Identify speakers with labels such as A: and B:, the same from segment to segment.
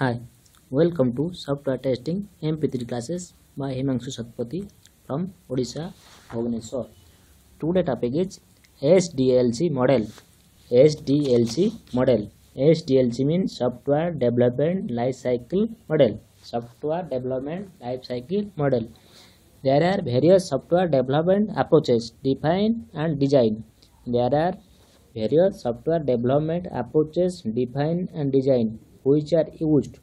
A: Hi, welcome to Software Testing MP3 classes by Himanshu Satpathy from Odisha, Bhubaneswar. Today topic is SDLC model. SDLC model. SDLC means Software Development Life Cycle Model. Software Development Life Cycle Model. There are various software development approaches defined and designed. There are various software development approaches defined and designed which are used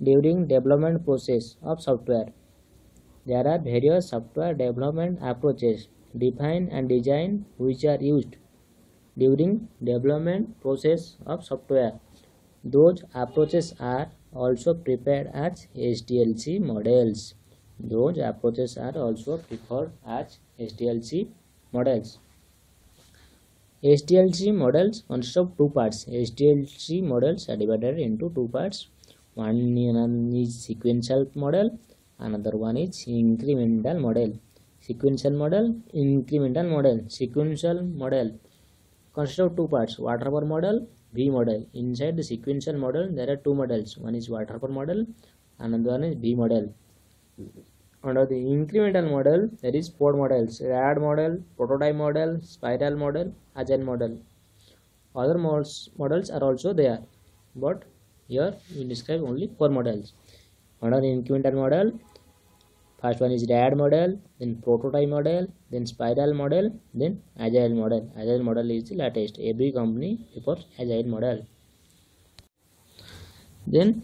A: during development process of software. There are various software development approaches defined and designed which are used during development process of software. Those approaches are also prepared as SDLC models. Those approaches are also preferred as SDLC models. SDLC models consist of two parts. SDLC models are divided into two parts. One is sequential model, another one is incremental model. Sequential model, incremental model. Sequential model consists of two parts: waterfall model, V model. Inside the sequential model, there are two models. One is waterfall model, another one is V model. Under the incremental model, there is four models: RAD model, prototype model, spiral model, agile model. Other models are also there, but here we describe only four models. Under the incremental model, first one is RAD model, then prototype model, then spiral model, then agile model. Agile model is the latest. Every company prefers agile model. Then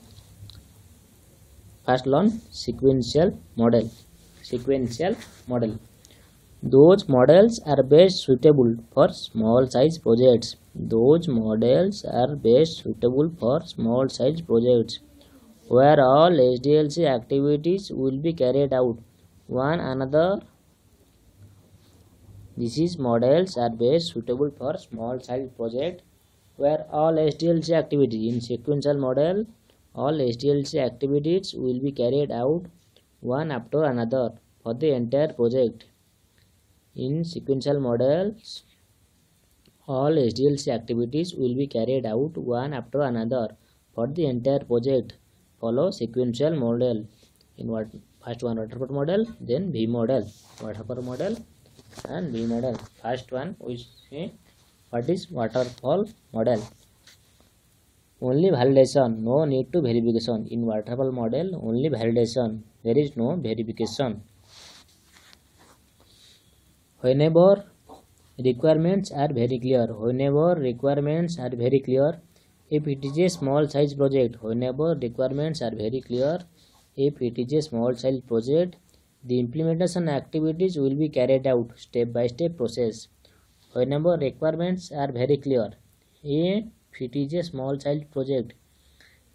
A: first learn sequential model. Sequential model. Those models are best suitable for small size projects. Those models are best suitable for small size projects where all SDLC activities will be carried out one another. These models are best suitable for small size project where all SDLC activities in sequential model, all SDLC activities will be carried out one after another for the entire project. In sequential models, all SDLC activities will be carried out one after another for the entire project. Follow sequential model. In first one waterfall model, then V model. Waterfall model and V model. First one we see what is waterfall model. Only validation, no need to verification. In waterfall model, only validation. There is no verification. Whenever requirements are very clear. Whenever requirements are very clear. If it is a small size project, whenever requirements are very clear, if it is a small size project, the implementation activities will be carried out step by step process. Whenever requirements are very clear, if it is a small size project,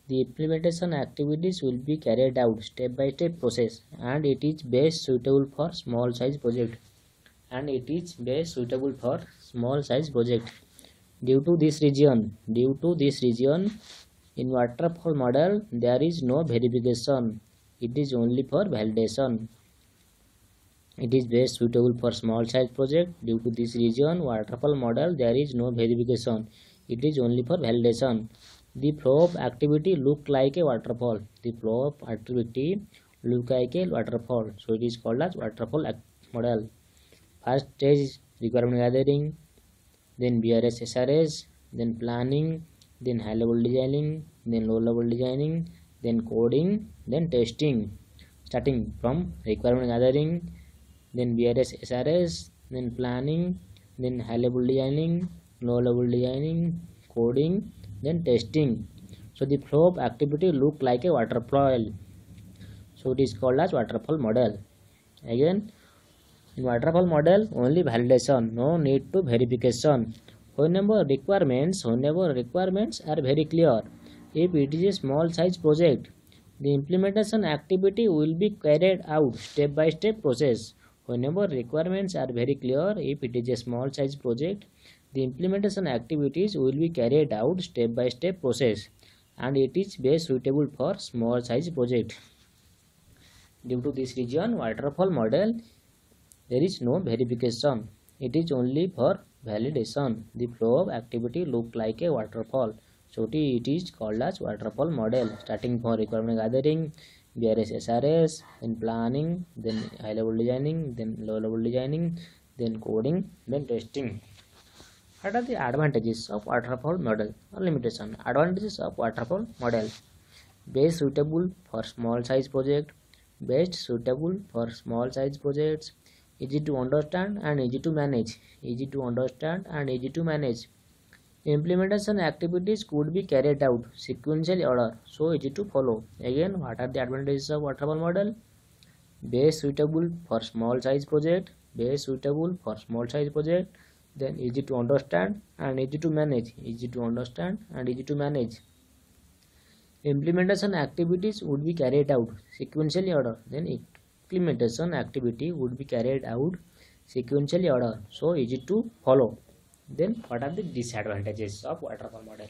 A: the implementation activities will be carried out step by step process, and it is best suitable for small size project. And it is best suitable for small size project. Due to this reason, in waterfall model there is no verification. It is only for validation. It is best suitable for small size project. Due to this reason, waterfall model there is no verification. It is only for validation. The flow of activity look like a waterfall. The flow of activity look like a waterfall. So it is called as waterfall model. First stage is requirement gathering, then BRS SRS, then planning, then high level designing, then low level designing, then coding, then testing. Starting from requirement gathering, then BRS SRS, then planning, then high level designing, low level designing, coding, then testing. So the flow of activity look like a waterfall. So it is called as waterfall model. Again, in waterfall model, only validation, no need to verification. Whenever requirements are very clear, if it is a small size project, the implementation activity will be carried out step by step process. Whenever requirements are very clear, if it is a small size project, the implementation activities will be carried out step by step process, and it is best suitable for small size project. Due to this reason, waterfall model there is no verification. It is only for validation. The flow of activity look like a waterfall. So it is called as waterfall model. Starting from requirement gathering, BRS SRS, then planning, then high level designing, then low level designing, then coding, then testing. What are the advantages of waterfall model or limitation? Advantages of waterfall model: best suitable for small size project, best suitable for small size projects, easy to understand and easy to manage, easy to understand and easy to manage. Implementation activities could be carried out sequential order, so easy to follow. Again, what are the advantages of waterfall model? Best suitable for small size project, best suitable for small size project, then easy to understand and easy to manage, easy to understand and easy to manage. Implementation activities would be carried out sequentially order, then implementation activity would be carried out sequentially order, so easy to follow. Then what are the disadvantages of waterfall model?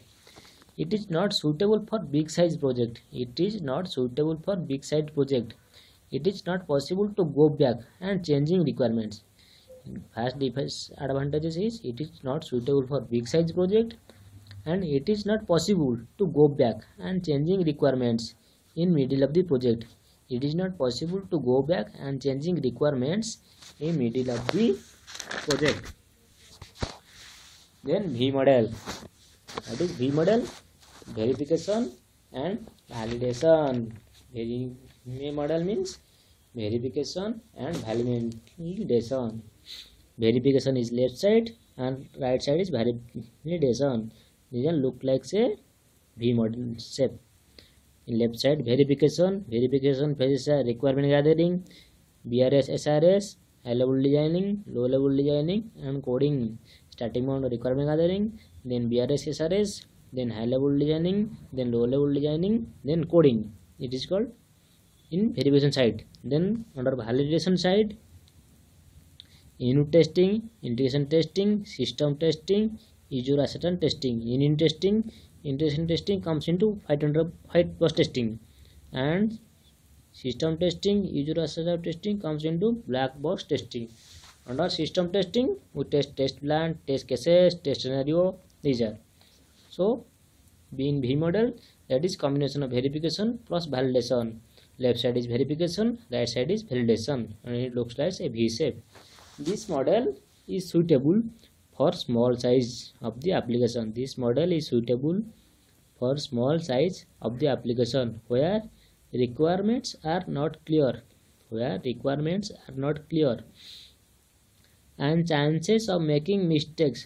A: It is not suitable for big size project. It is not suitable for big size project. It is not possible to go back and changing requirements. First disadvantages is it is not suitable for big size project, and it is not possible to go back and changing requirements in middle of the project. It is not possible to go back and changing requirements in middle of the project. Then V model. That is V model: verification and validation. V model means verification and validation. Verification is left side and right side is validation. These look like a V model shape. In left side, verification phases are requirement gathering, BRS SRS, high level designing, low level designing and coding. Starting on requirement gathering, then BRS SRS, then high level designing, then low level designing, then coding. It is called in verification side. Then under validation side, unit testing, integration testing, system testing, user acceptance testing. In integration testing comes into white box testing, and system testing, user acceptance testing comes into black box testing. Under system testing, we test plan, test cases, test scenario. These are so in V model, that is combination of verification plus validation. Left side is verification, right side is validation, and it looks like a V shape. This model is suitable for small size of the application. This model is suitable for small size of the application where requirements are not clear, and chances of making mistakes,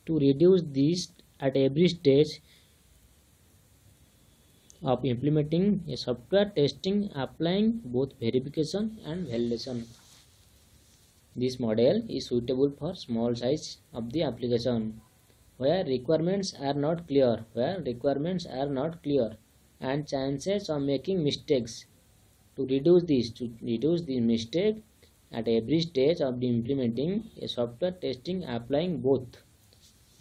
A: to reduce these at every stage of implementing a software, testing, applying both verification and validation. This model is suitable for small size of the application where requirements are not clear, and chances of making mistakes. To reduce the mistake at every stage of the implementing a software, testing, applying both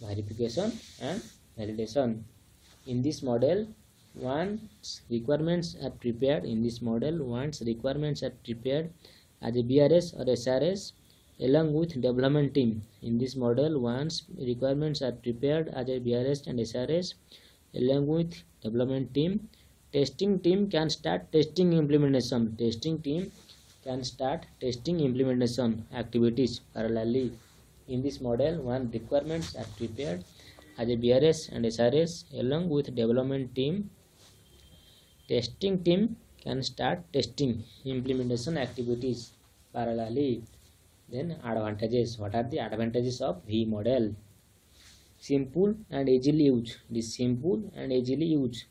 A: verification and validation. In this model, once requirements are prepared as a BRS or SRS along with development team. In this model, once requirements are prepared as a BRS and SRS along with development team, testing team can start testing implementation. Activities parallelly. In this model, when requirements are prepared as a BRS and SRS along with development team, testing team can start testing implementation activities parallelly. Then advantages. What are the advantages of V model? Simple and easily used. It is simple and easily used.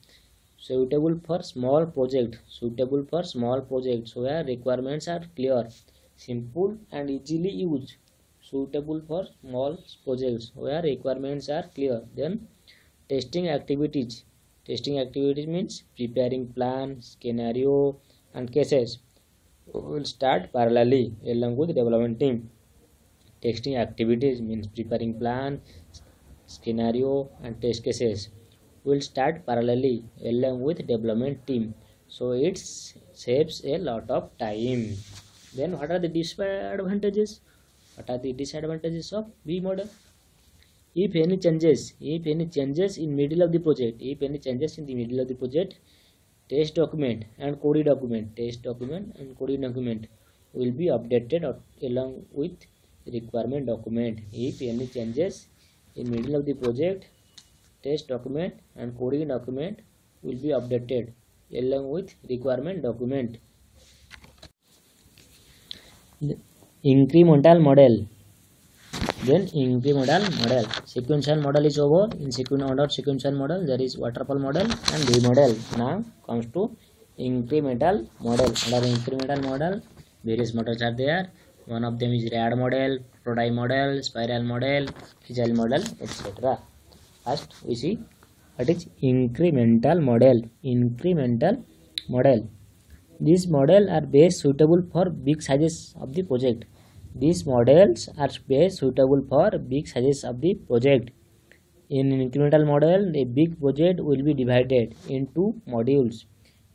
A: Suitable for small projects where requirements are clear. Simple and easily used. Suitable for small projects where requirements are clear. Then testing activities. Testing activities means preparing plan, scenario and cases will start parallelly along with development team. Testing activities means preparing plan, scenario and test cases will start parallelly along with development team, so it saves a lot of time. Then what are the disadvantages? Of V model? If any changes in middle of the project, if any changes in the middle of the project, test document and coding document will be updated along with requirement document. If any changes in middle of the project, test document and coding document will be updated along with requirement document. Incremental model. Then incremental model. Sequential model is over. In sequential model there is waterfall model and V model. Now comes to incremental model. Under incremental model, various models are there. One of them is rad model, prototype model, spiral model, agile model, etc. First we see what is incremental model. Incremental model. These models are best suitable for big sizes of the project. These models are best suitable for big sizes of the project. In an incremental model, a big project will be divided into modules.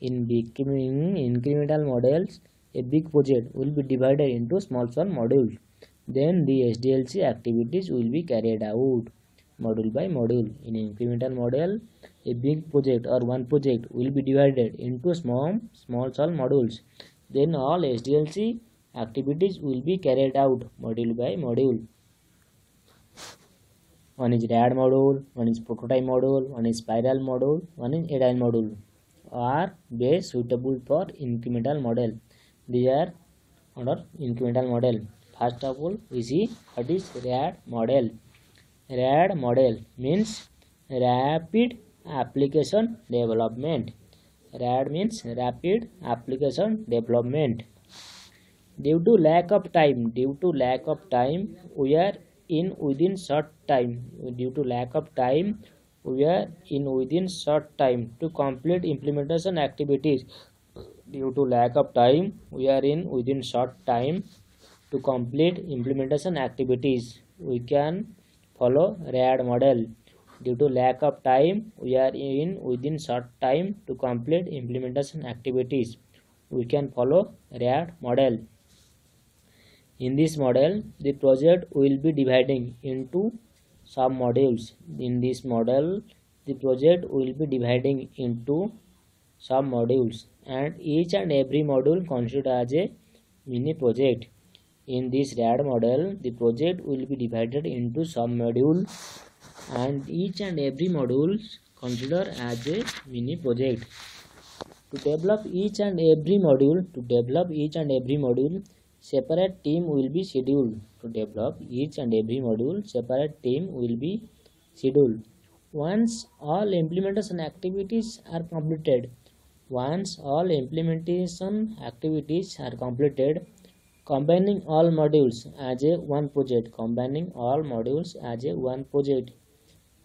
A: In incremental models, a big project will be divided into small modules. Then the SDLC activities will be carried out module by module. In incremental model, a big project or one project will be divided into small modules. Then all SDLC activities will be carried out module by module. One is rad module, one is prototype module, one is spiral module, one is agile module. Are best suitable for incremental model. These are under incremental model. First of all, we see what is rad model. Rad model means rapid application development. Rad means rapid application development. Due to lack of time, we are in within short time. Due to lack of time, we are in within short time to complete implementation activities. Due to lack of time, we are in within short time to complete implementation activities. We can follow rad model. Due to lack of time, we are in within short time to complete implementation activities. We can follow rad model. In this model, the project will be dividing into some modules. In this model, the project will be dividing into some modules, and each and every module considered as a mini project. In this rad model, the project will be divided into some module, and each and every module considered as a mini project. To develop each and every module, separate team will be scheduled. To develop each and every module, separate team will be scheduled. Once all implementation activities are completed, combining all modules as a one project,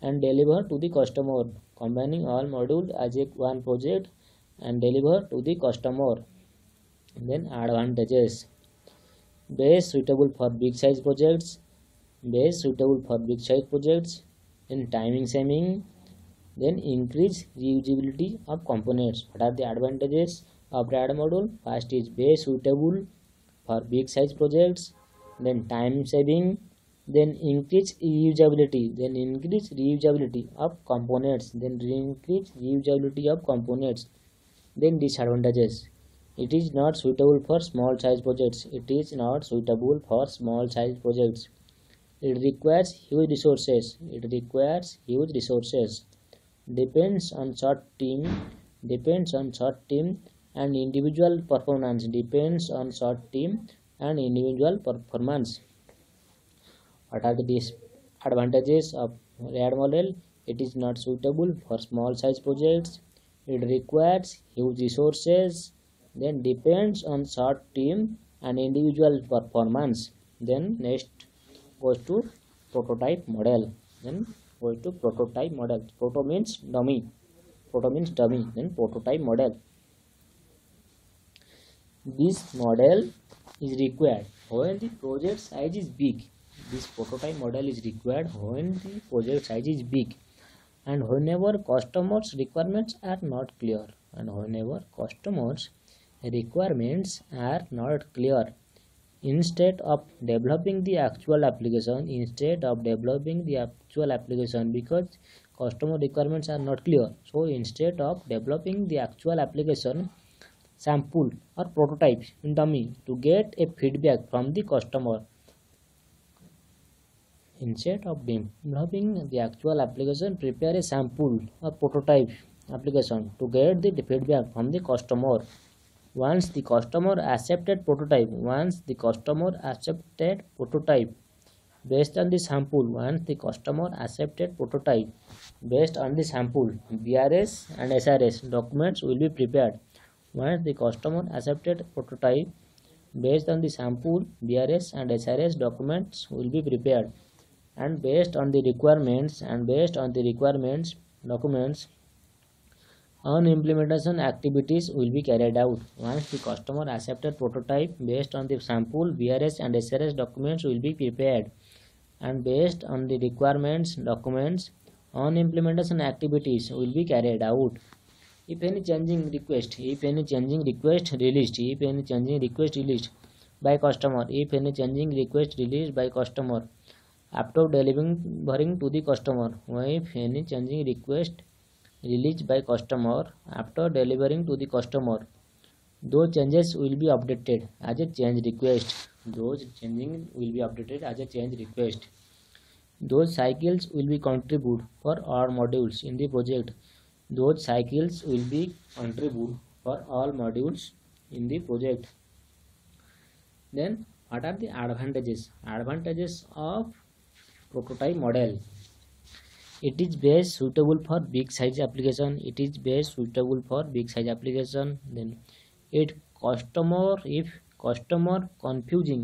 A: and deliver to the customer. Combining all modules as a one project and deliver to the customer. Then advantages. Best suitable for big size projects. Then timing saving. Then increase reusability of components. What are the advantages of rad module? First is best suitable for big size projects. Then time saving. Then increase reusability. Of components. Then disadvantages. It is not suitable for small size projects. It requires huge resources. Depends on short team and individual performance. What are the disadvantages of rad model? It is not suitable for small size projects. It requires huge resources. Then depends on short team and individual performance. Then next goes to prototype model. Proto means dummy. Then prototype model. This model is required when the project size is big. This prototype model is required when the project size is big, and whenever customers' requirements are not clear. Instead of developing the actual application, because customer requirements are not clear, so instead of developing the actual application, sample or prototypes in dummy to get a feedback from the customer. Instead of developing the actual application, prepare a sample or prototype application to get the feedback from the customer. Once the customer accepted prototype based on the sample, BRS and SRS documents will be prepared. Once the customer accepted prototype based on the sample, BRS and SRS documents will be prepared, and based on the requirements documents on implementation activities will be carried out. Once the customer accepted prototype based on the sample, BRS and SRS documents will be prepared, and based on the requirements documents on implementation activities will be carried out. If any changing request released by customer, after delivering to the customer, if any changing request released by customer after delivering to the customer, those changes will be updated as a change request. Those cycles will be contribute for all modules in the project. Then what are the advantages of prototype model? It is best suitable for big size application. Then if customer confusing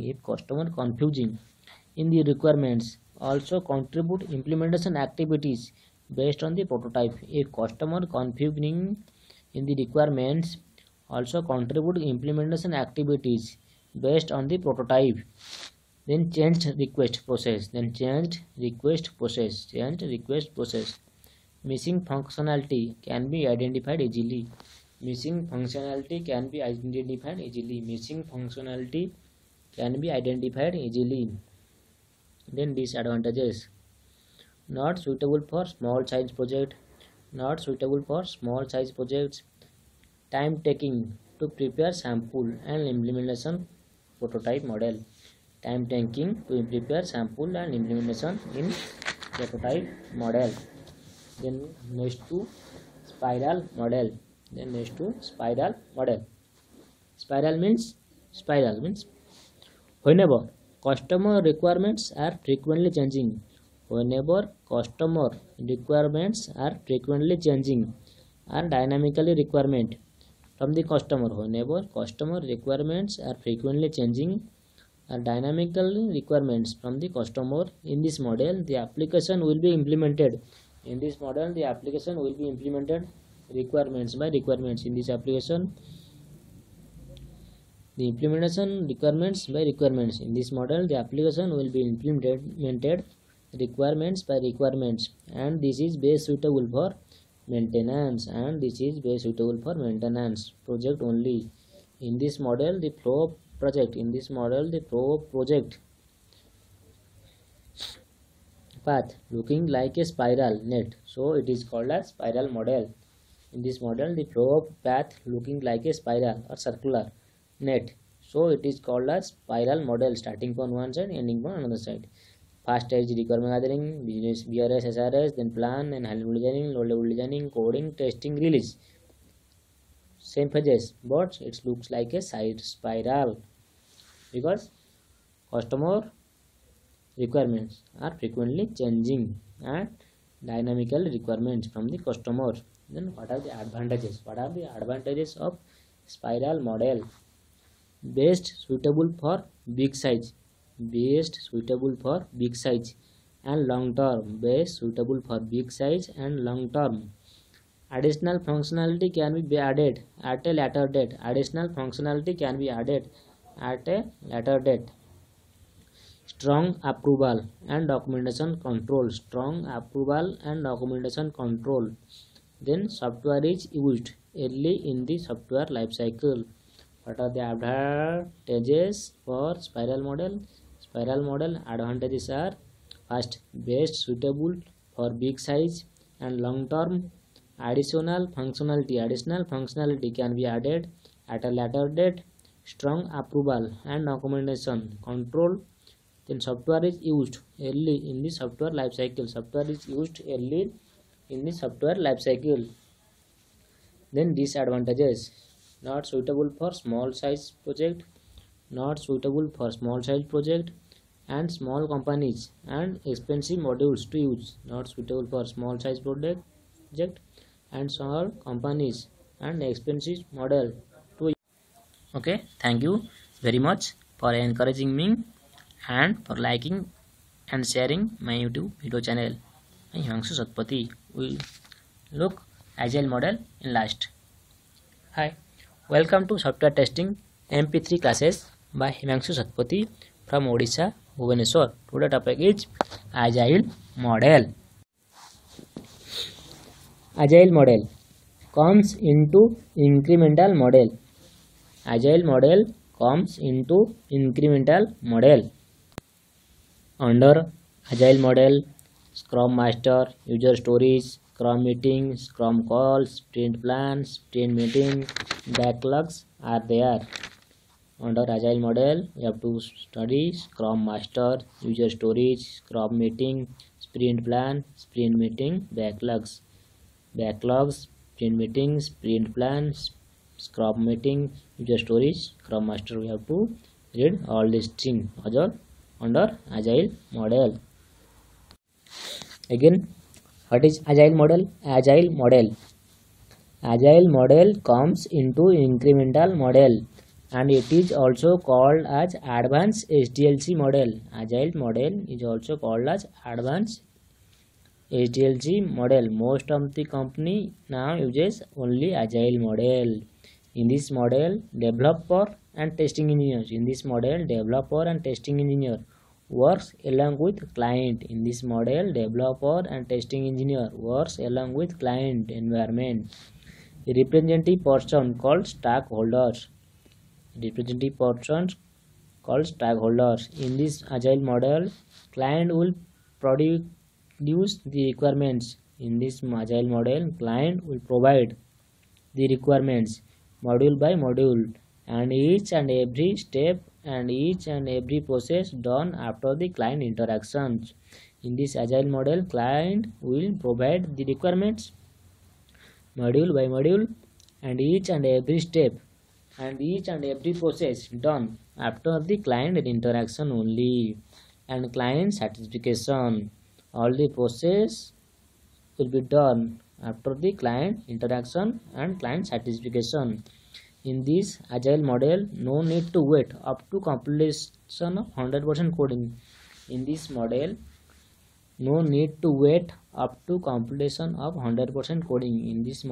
A: in the requirements, also contribute implementation activities based on the prototype. If customer confusing in the requirements, also contribute implementation activities based on the prototype. Then changed request process. Missing functionality can be identified easily. Then disadvantages: not suitable for small size projects, time taking to prepare sample and implementation prototype model. Then next to spiral model. Spiral means whenever customer requirements are frequently changing or dynamically requirement from the customer. Whenever customer requirements are frequently changing or dynamical requirements from the customer, in this model the application will be implemented. Requirements by requirements. In this application, the implementation requirements by requirements. In this model, the application will be implemented requirements by requirements, and this is best suitable for maintenance project only. In this model, the flow of project path looking like a spiral net, so it is called as spiral model. In this model, the flow of path looking like a spiral or circular net, so it is called as spiral model, starting from one side ending from another side. First stage requirement gathering, BRS, SRS, then plan and high level designing, low level designing, coding, testing, release. Same phases, but it looks like a side spiral because customer requirements are frequently changing and dynamical requirements from the customer. Then what are the advantages of spiral model? Best suitable for big size and long term. Additional functionality can be added at a later date. Strong approval and documentation control. Then software is used early in the software lifecycle. What are the advantages for spiral model? Spiral model advantages are: first, best suitable for big size and long term. Additional functionality can be added at a later date. Strong approval and documentation control. Then software is used early in the software life cycle. Then disadvantages: not suitable for small size project, and small companies, and expensive modules to use. Not suitable for small size project and small companies and expensive model to use. Okay, thank you very much for encouraging me and for liking and sharing my YouTube video channel. I am Himanshu Satpathy. We look agile model in last. Hi, welcome to software testing MP3 classes by Himanshu Satpathy from Odisha, Bhubaneswar. Today topic is agile model. Agile model comes into incremental model. Agile model comes into incremental model. Under agile model, Scrum Master, user stories, Scrum meeting, Scrum calls, sprint plans, sprint meeting, backlogs are there. Under agile model, you have to study Scrum Master, user stories, Scrum meeting, sprint plan, sprint meeting, backlogs, sprint meeting, sprint plans, Scrum meeting, user stories, Scrum Master. We have to read all these things under agile model. Again, what is agile model? Agile model comes into incremental model, and it is also called as advanced SDLC model. Agile model is also called as advanced SDLC model. Most of the company now uses only agile model. In this model, developer and testing engineer works along with client. In this model, developer and testing engineer works along with client environment. The representative person called stakeholders. In this agile model, client will produce the requirements. In this agile model, client will provide the requirements module by module, and each and every step and each and every process done after the client interactions. In this agile model, client will provide the requirements module by module, and each and every step and each and every process done after the client interaction only, and client satisfaction. All the process will be done after the client interaction and client satisfaction. In this agile model, no need to wait up to completion of 100% coding. In this model, no need to wait up to completion of 100% coding. In this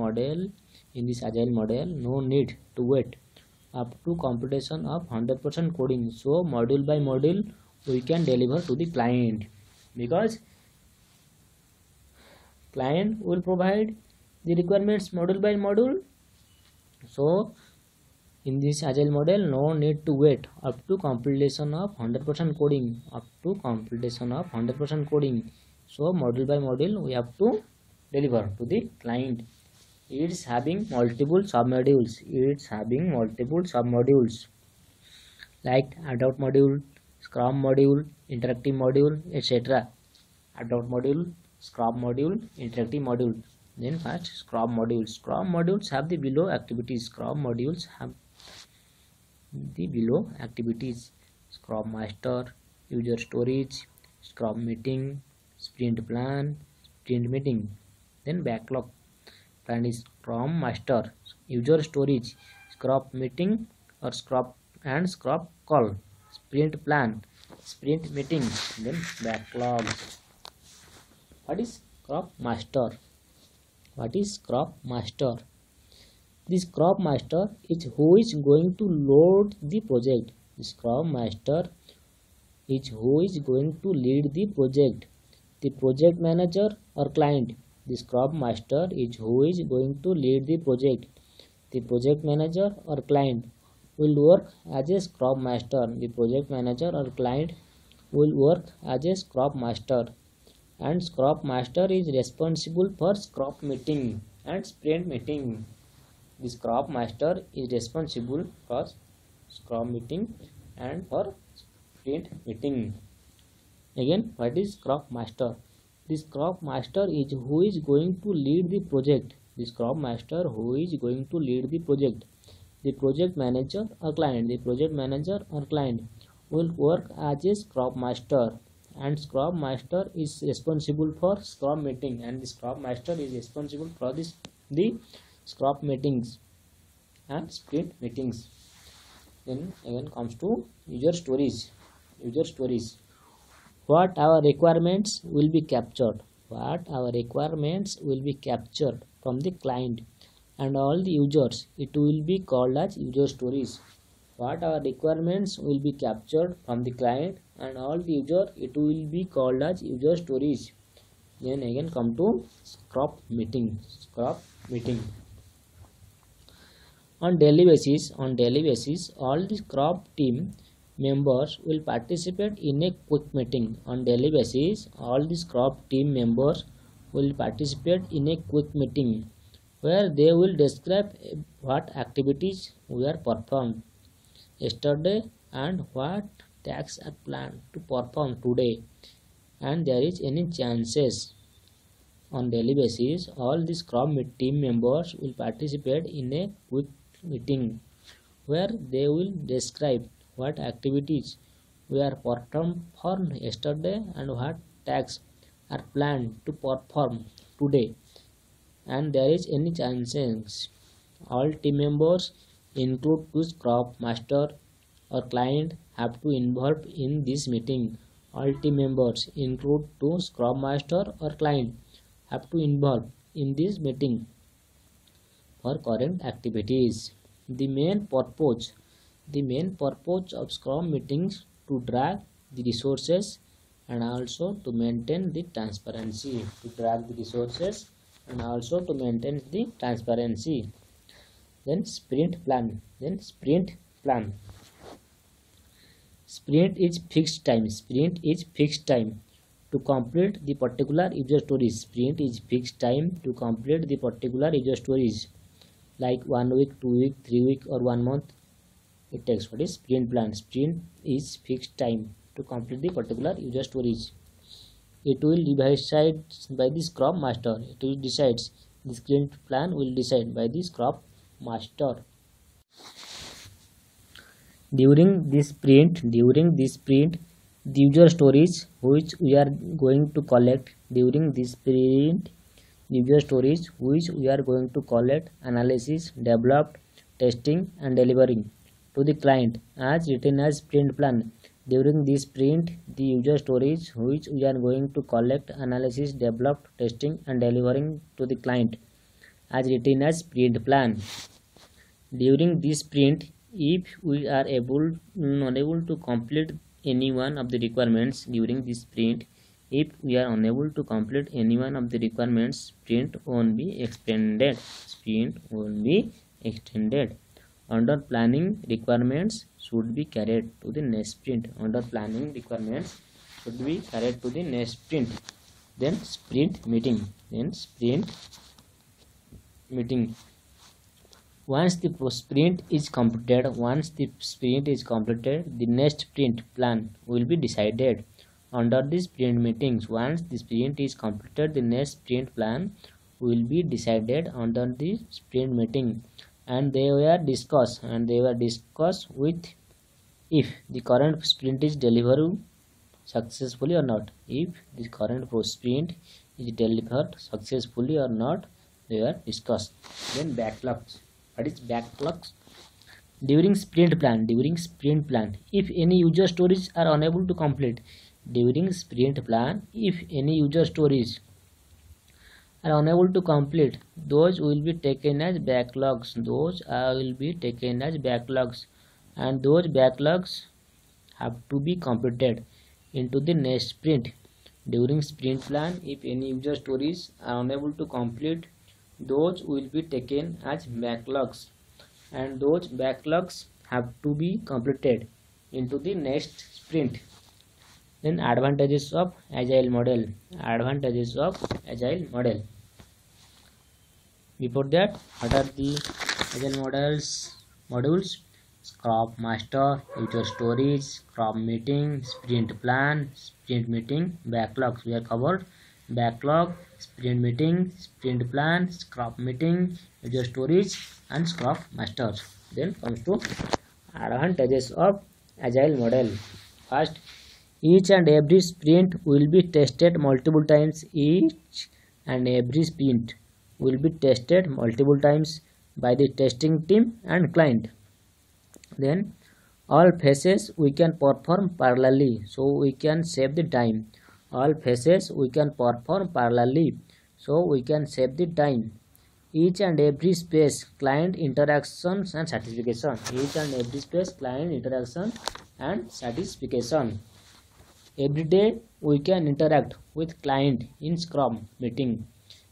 A: agile model, no need to wait up to completion of 100% coding. So module by module we can deliver to the client, because client will provide the requirements module by module. So in this agile model, no need to wait up to completion of 100% coding. So module by module we have to deliver to the client. It's having multiple submodules. Like adopt module, Scrum module, interactive module, etc. Adopt module, Scrum module, interactive module. Then first, Scrum modules. Scrum modules have the below activities. Scrum Master, user storage, Scrum meeting, sprint plan, sprint meeting. Then backlog plan is Scrum Master, user storage, Scrum meeting or Scrum call, sprint plan, sprint meeting. Then backlog. What is Scrum Master? The Scrum Master is who is going to load the project. The Scrum Master is who is going to lead the project. The project manager or client. The Scrum Master is who is going to lead the project. The project manager or client will work as a Scrum Master. The project manager or client will work as a Scrum Master, and Scrum Master is responsible for Scrum meeting and sprint meeting. The Scrum Master is responsible for Scrum meeting and for sprint meeting. Again, what is Scrum Master? The Scrum Master is who is going to lead the project. The Scrum Master who is going to lead the project. The project manager or client. The project manager or client will work as a Scrum Master, and Scrum Master is responsible for Scrum meeting, and the Scrum Master is responsible for the Scrum meetings and sprint meetings. Then again comes to user stories. User stories. What our requirements will be captured. What our requirements will be captured from the client and all the users. It will be called as user stories. What our requirements will be captured from the client and all the user. It will be called as user stories. Then again come to Scrum meeting. Scrum meeting. On daily basis, all the Scrum team members will participate in a quick meeting. On daily basis, all the Scrum team members will participate in a quick meeting where they will describe what activities were performed yesterday and what tasks are planned to perform today, and there is any chances. On daily basis, all the Scrum team members will participate in a quick meeting where they will describe what activities were performed yesterday and what tasks are planned to perform today, and there is any chances. All team members include two Scrum Master or client have to involve in this meeting. All team members include two Scrum Master or client have to involve in this meeting for current activities. The main purpose of Scrum meetings to drag the resources and also to maintain the transparency. Then sprint plan. Sprint is fixed time. To complete the particular user stories. Like 1 week, 2 week, 3 week or 1 month it takes. What is sprint plan? Sprint is fixed time to complete the particular user stories. It will be decided by the Scrum Master. The sprint plan will decide by the Scrum Master. During this sprint, the user stories which we are going to collect analysis, developed, testing and delivering to the client as written as sprint plan. During this sprint, the user stories which we are going to collect, analysis, developed, testing and delivering to the client as written as sprint plan. During this sprint, if we are unable to complete any one of the requirements during this sprint, sprint won't be extended. Under planning, requirements should be carried to the next sprint. Then sprint meeting. Once the sprint is completed, the next sprint plan will be decided under the sprint meetings. Once the sprint is completed, the next sprint plan will be decided under the sprint meeting, and they were discussed with if the current sprint is delivered successfully or not. If the current sprint is delivered successfully or not, they were discussed. Then backlogs. What is backlogs? During sprint plan, if any user stories are unable to complete during sprint plan, those will be taken as backlogs. And those backlogs have to be completed into the next sprint. During sprint plan, if any user stories are unable to complete, those will be taken as backlogs, and those backlogs have to be completed into the next sprint. Then advantages of agile model. Advantages of agile model. Before that, what are the agile modules? Scrum master, user stories, Scrum meeting, sprint plan, sprint meeting, backlogs. We are covered. Backlog, sprint meeting, sprint plan, Scrum meeting, user stories, and Scrum master. Then comes to advantages of agile model. First, each and every sprint will be tested multiple times. Each and every sprint will be tested multiple times by the testing team and client. Then all phases we can perform parallelly, so we can save the time. All phases we can perform parallelly, so we can save the time. Each and every space client interactions and satisfaction. Each and every space client interaction and satisfaction. Every day we can interact with client in Scrum meeting.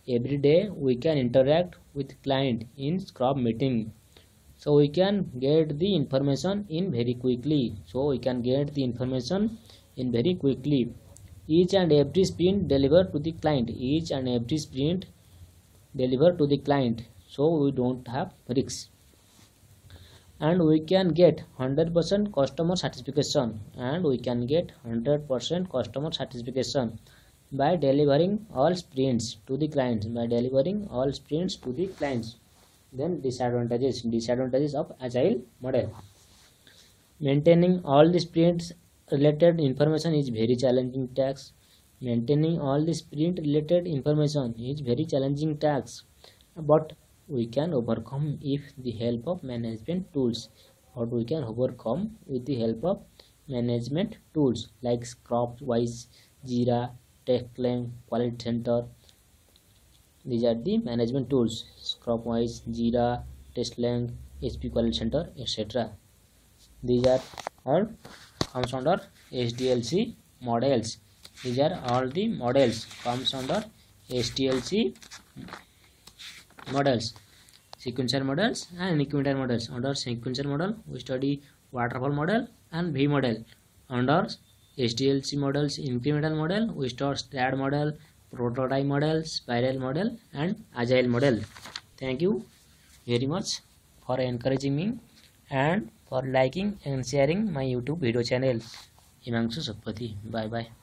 A: Every day we can interact with client in Scrum meeting. So we can get the information in very quickly. Each and every sprint deliver to the client. Each and every sprint deliver to the client. So we don't have risks. And we can get 100% customer satisfaction. By delivering all sprints to the clients. Then disadvantages of agile model. Maintaining all the sprints related information is very challenging task. But we can overcome if the help of management tools. Like Scrapwise, Jira, TechLane, Quality Center. These are the management tools. Scrapwise, Jira, TestLang, HP Quality Center, etc. These are all comes under SDLC models. These are all the models comes under SDLC models. Sequential models and incremental models. Under sequential model we study waterfall model and V model. Under SDLC models, incremental model we study STRAD model, prototype model, spiral model and agile model. Thank you very much for encouraging me and for liking and sharing my YouTube video channel. Himanshu Satpathy. Bye bye.